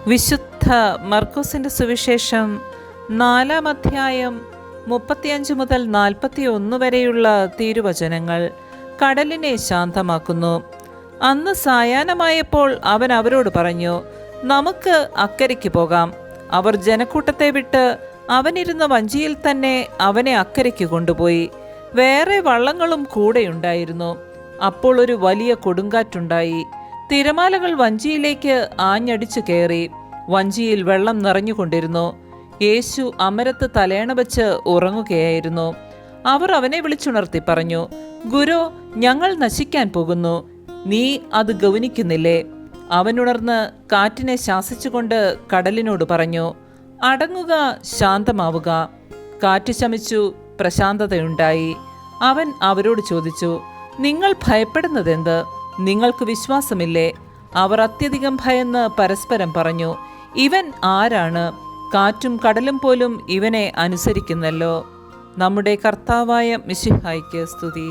വിശുദ്ധ മർക്കോസിന്റെ സുവിശേഷം 4-ാം അധ്യായം 35 മുതൽ 41 വരെയുള്ള തിരുവചനങ്ങൾ കടലിനെ ശാന്തമാക്കുന്നു. അന്ന് സായാഹ്നമായപ്പോൾ അവൻ അവരോട് പറഞ്ഞു, നമുക്ക് അക്കരയ്ക്ക് പോകാം. അവർ ജനക്കൂട്ടത്തെ വിട്ട് അവനിരുന്ന വഞ്ചിയിൽ തന്നെ അവനെ അക്കരയ്ക്ക് കൊണ്ടുപോയി. വേറെ വള്ളങ്ങളും കൂടെയുണ്ടായിരുന്നു. അപ്പോൾ ഒരു വലിയ കൊടുങ്കാറ്റുണ്ടായി. തിരമാലകൾ വഞ്ചിയിലേക്ക് ആഞ്ഞടിച്ചു കയറി. വഞ്ചിയിൽ വെള്ളം നിറഞ്ഞുകൊണ്ടിരുന്നു. യേശു അമരത്ത് തലയണ വെച്ച് ഉറങ്ങുകയായിരുന്നു. അവർ അവനെ വിളിച്ചുണർത്തി പറഞ്ഞു, ഗുരു, ഞങ്ങൾ നശിക്കാൻ പോകുന്നു. നീ അത് ഗൗനിക്കുന്നില്ലേ? അവനുണർന്ന് കാറ്റിനെ ശാസിച്ചുകൊണ്ട് കടലിനോട് പറഞ്ഞു, അടങ്ങുക, ശാന്തമാവുക. കാറ്റ് ശമിച്ചു, പ്രശാന്തതയുണ്ടായി. അവൻ അവരോട് ചോദിച്ചു, നിങ്ങൾ ഭയപ്പെടുന്നതെന്ത്? നിങ്ങൾക്ക് വിശ്വാസമില്ലേ? അവർ അത്യധികം ഭയന്ന് പരസ്പരം പറഞ്ഞു, ഇവൻ ആരാണ്? കാറ്റും കടലും പോലും ഇവനെ അനുസരിക്കുന്നല്ലോ. നമ്മുടെ കർത്താവായ മിശിഹായ്ക്ക് സ്തുതി.